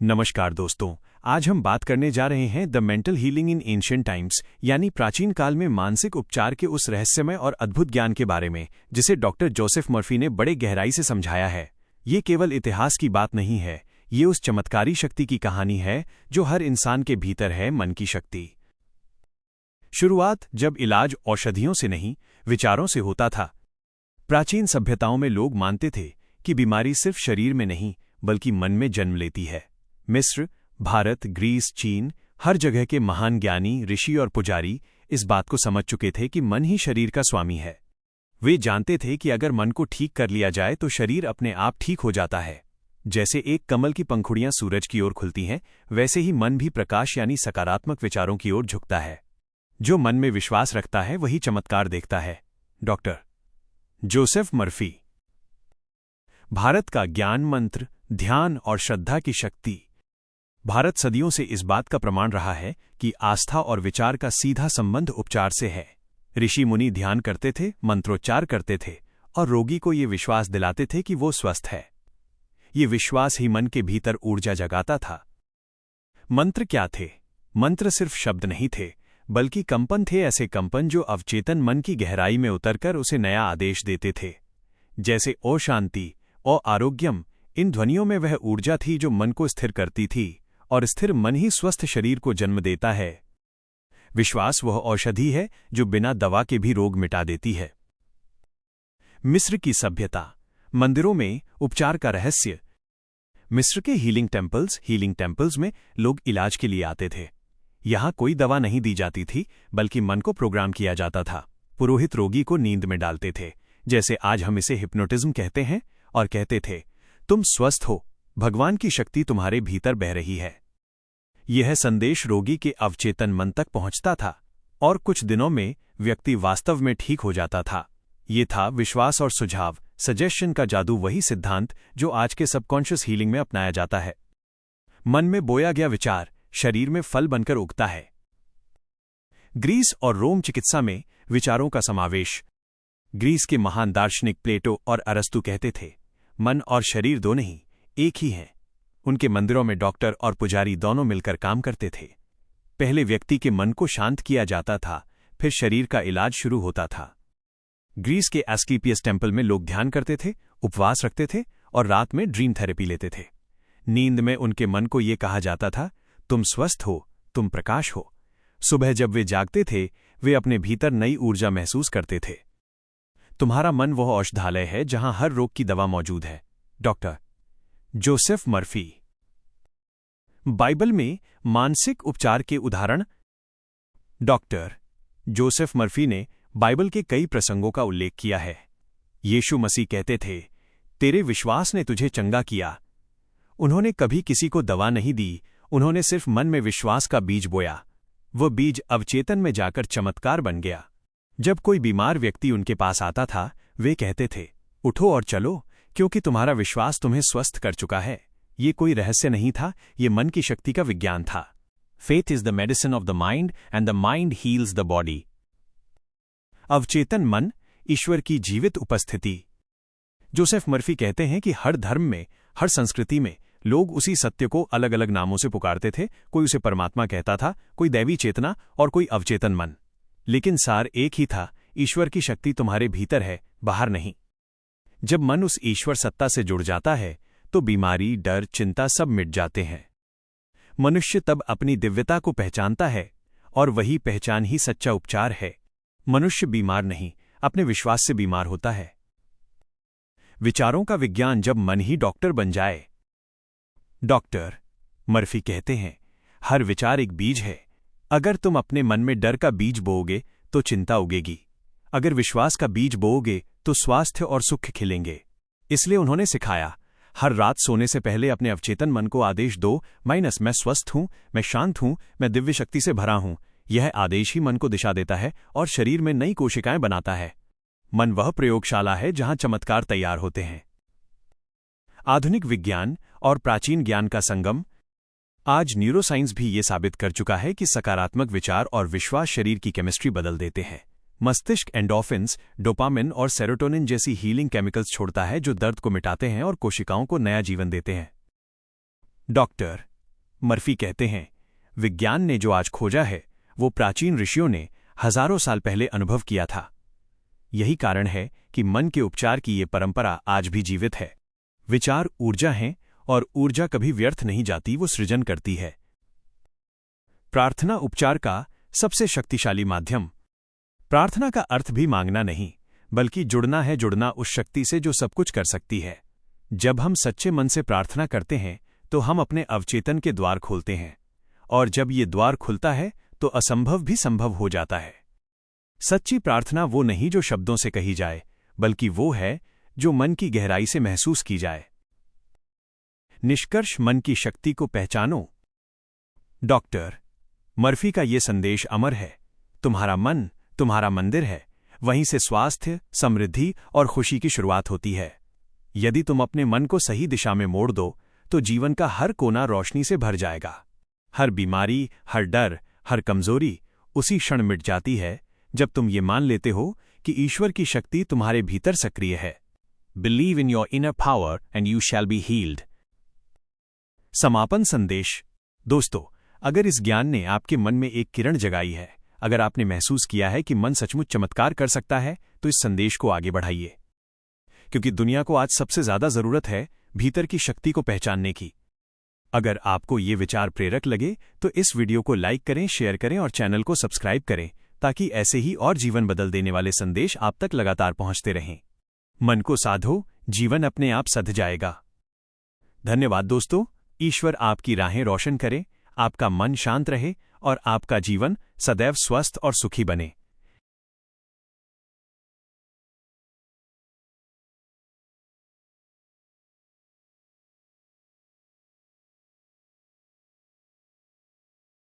नमस्कार दोस्तों, आज हम बात करने जा रहे हैं the mental healing in ancient times, यानी प्राचीन काल में मानसिक उपचार के उस रहस्यमय और अद्भुत ज्ञान के बारे में जिसे डॉक्टर जोसेफ मर्फी ने बड़े गहराई से समझाया है। ये केवल इतिहास की बात नहीं है, ये उस चमत्कारी शक्ति की कहानी है जो हर इंसान के भीतर है, मन की शक्ति। शुरुआत जब इलाज औषधियों से नहीं, विचारों से होता था। प्राचीन सभ्यताओं में लोग मानते थे कि बीमारी सिर्फ शरीर में नहीं बल्कि मन में जन्म लेती है। मिस्र, भारत, ग्रीस, चीन, हर जगह के महान ज्ञानी, ऋषि और पुजारी इस बात को समझ चुके थे कि मन ही शरीर का स्वामी है। वे जानते थे कि अगर मन को ठीक कर लिया जाए तो शरीर अपने आप ठीक हो जाता है। जैसे एक कमल की पंखुड़ियां सूरज की ओर खुलती हैं, वैसे ही मन भी प्रकाश यानी सकारात्मक विचारों की ओर झुकता है। जो मन में विश्वास रखता है वही चमत्कार देखता है। Doctor Joseph Murphy. भारत का ज्ञान मंत्र, ध्यान और श्रद्धा की शक्ति। भारत सदियों से इस बात का प्रमाण रहा है कि आस्था और विचार का सीधा संबंध उपचार से है। ऋषि मुनि ध्यान करते थे, मंत्रोच्चार करते थे और रोगी को ये विश्वास दिलाते थे कि वो स्वस्थ है। ये विश्वास ही मन के भीतर ऊर्जा जगाता था। मंत्र क्या थे? मंत्र सिर्फ शब्द नहीं थे, बल्कि कंपन थे, ऐसे कंपन जो अवचेतन मन की गहराई में उतरकर उसे नया आदेश देते थे। जैसे ओ शांति, ओ आरोग्यम, इन ध्वनियों में वह ऊर्जा थी जो मन को स्थिर करती थी, और स्थिर मन ही स्वस्थ शरीर को जन्म देता है। विश्वास वह औषधि है जो बिना दवा के भी रोग मिटा देती है। मिस्र की सभ्यता, मंदिरों में उपचार का रहस्य। मिस्र के हीलिंग टेम्पल्स में लोग इलाज के लिए आते थे। यहां कोई दवा नहीं दी जाती थी, बल्कि मन को प्रोग्राम किया जाता था। पुरोहित रोगी को नींद में डालते थे, जैसे आज हम इसे हिप्नोटिज्म कहते हैं, और कहते थे, तुम स्वस्थ हो, भगवान की शक्ति तुम्हारे भीतर बह रही है। यह संदेश रोगी के अवचेतन मन तक पहुंचता था, और कुछ दिनों में व्यक्ति वास्तव में ठीक हो जाता था। ये था विश्वास और सुझाव, सजेशन का जादू, वही सिद्धांत जो आज के सबकॉन्शियस हीलिंग में अपनाया जाता है। मन में बोया गया विचार शरीर में फल बनकर उगता है। ग्रीस और रोम चिकित्सा में विचारों का समावेश। ग्रीस के महान दार्शनिक प्लेटो और अरस्तु कहते थे, मन और शरीर दो नहीं, एक ही हैं। उनके मंदिरों में डॉक्टर और पुजारी दोनों मिलकर काम करते थे। पहले व्यक्ति के मन को शांत किया जाता था, फिर शरीर का इलाज शुरू होता था। ग्रीस के एस्क्लेपियस टेम्पल में लोग ध्यान करते थे, उपवास रखते थे और रात में ड्रीम थेरेपी लेते थे। नींद में उनके मन को यह कहा जाता था, तुम स्वस्थ हो, तुम प्रकाश हो। सुबह जब वे जागते थे, वे अपने भीतर नई ऊर्जा महसूस करते थे। तुम्हारा मन वह औषधालय है जहां हर रोग की दवा मौजूद है। Doctor Joseph Murphy. बाइबल में मानसिक उपचार के उदाहरण। डॉक्टर जोसेफ मर्फी ने बाइबल के कई प्रसंगों का उल्लेख किया है। यीशु मसीह कहते थे, तेरे विश्वास ने तुझे चंगा किया। उन्होंने कभी किसी को दवा नहीं दी, उन्होंने सिर्फ मन में विश्वास का बीज बोया। वह बीज अवचेतन में जाकर चमत्कार बन गया। जब कोई बीमार व्यक्ति उनके पास आता था, वे कहते थे, उठो और चलो, क्योंकि तुम्हारा विश्वास तुम्हें स्वस्थ कर चुका है। ये कोई रहस्य नहीं था, ये मन की शक्ति का विज्ञान था। Faith is the medicine of the mind and the mind heels the body. अवचेतन मन, ईश्वर की जीवित उपस्थिति। जोसेफ मर्फी कहते हैं कि हर धर्म में, हर संस्कृति में लोग उसी सत्य को अलग अलग नामों से पुकारते थे। कोई उसे परमात्मा कहता था, कोई दैवी चेतना और कोई अवचेतन मन। लेकिन सार एक ही था, ईश्वर की शक्ति तुम्हारे भीतर है, बाहर नहीं। जब मन उस ईश्वर सत्ता से जुड़ जाता है तो बीमारी, डर, चिंता सब मिट जाते हैं। मनुष्य तब अपनी दिव्यता को पहचानता है, और वही पहचान ही सच्चा उपचार है। मनुष्य बीमार नहीं, अपने विश्वास से बीमार होता है। विचारों का विज्ञान, जब मन ही डॉक्टर बन जाए। डॉक्टर मर्फी कहते हैं, हर विचार एक बीज है। अगर तुम अपने मन में डर का बीज बोओगे तो चिंता उगेगी। अगर विश्वास का बीज बोओगे तो स्वास्थ्य और सुख खिलेंगे। इसलिए उन्होंने सिखाया, हर रात सोने से पहले अपने अवचेतन मन को आदेश दो, मैं स्वस्थ हूं, मैं शांत हूं, मैं दिव्य शक्ति से भरा हूं। यह आदेश ही मन को दिशा देता है और शरीर में नई कोशिकाएं बनाता है। मन वह प्रयोगशाला है जहां चमत्कार तैयार होते हैं। आधुनिक विज्ञान और प्राचीन ज्ञान का संगम। आज न्यूरोसाइंस भी ये साबित कर चुका है कि सकारात्मक विचार और विश्वास शरीर की केमिस्ट्री बदल देते हैं। मस्तिष्क एंडोर्फिन्स, डोपामिन और सेरोटोनिन जैसी हीलिंग केमिकल्स छोड़ता है जो दर्द को मिटाते हैं और कोशिकाओं को नया जीवन देते हैं। डॉक्टर मर्फी कहते हैं, विज्ञान ने जो आज खोजा है वो प्राचीन ऋषियों ने हजारों साल पहले अनुभव किया था। यही कारण है कि मन के उपचार की ये परंपरा आज भी जीवित है। विचार ऊर्जा हैं और ऊर्जा कभी व्यर्थ नहीं जाती, वो सृजन करती है। प्रार्थना उपचार का सबसे शक्तिशाली माध्यम। प्रार्थना का अर्थ भी मांगना नहीं, बल्कि जुड़ना है, जुड़ना उस शक्ति से जो सब कुछ कर सकती है। जब हम सच्चे मन से प्रार्थना करते हैं तो हम अपने अवचेतन के द्वार खोलते हैं, और जब ये द्वार खुलता है तो असंभव भी संभव हो जाता है। सच्ची प्रार्थना वो नहीं जो शब्दों से कही जाए, बल्कि वो है जो मन की गहराई से महसूस की जाए। निष्कर्ष, मन की शक्ति को पहचानो। डॉक्टर मर्फी का ये संदेश अमर है। तुम्हारा मन तुम्हारा मंदिर है, वहीं से स्वास्थ्य, समृद्धि और खुशी की शुरुआत होती है। यदि तुम अपने मन को सही दिशा में मोड़ दो तो जीवन का हर कोना रोशनी से भर जाएगा। हर बीमारी, हर डर, हर कमजोरी उसी क्षण मिट जाती है जब तुम ये मान लेते हो कि ईश्वर की शक्ति तुम्हारे भीतर सक्रिय है। Believe in your inner power and you shall be healed. समापन संदेश। दोस्तों, अगर इस ज्ञान ने आपके मन में एक किरण जगाई है, अगर आपने महसूस किया है कि मन सचमुच चमत्कार कर सकता है, तो इस संदेश को आगे बढ़ाइए, क्योंकि दुनिया को आज सबसे ज्यादा जरूरत है भीतर की शक्ति को पहचानने की। अगर आपको ये विचार प्रेरक लगे तो इस वीडियो को लाइक करें, शेयर करें और चैनल को सब्सक्राइब करें, ताकि ऐसे ही और जीवन बदल देने वाले संदेश आप तक लगातार पहुंचते रहें। मन को साधो, जीवन अपने आप सध जाएगा। धन्यवाद दोस्तों। ईश्वर आपकी राहें रोशन करे, आपका मन शांत रहे और आपका जीवन सदैव स्वस्थ और सुखी बने।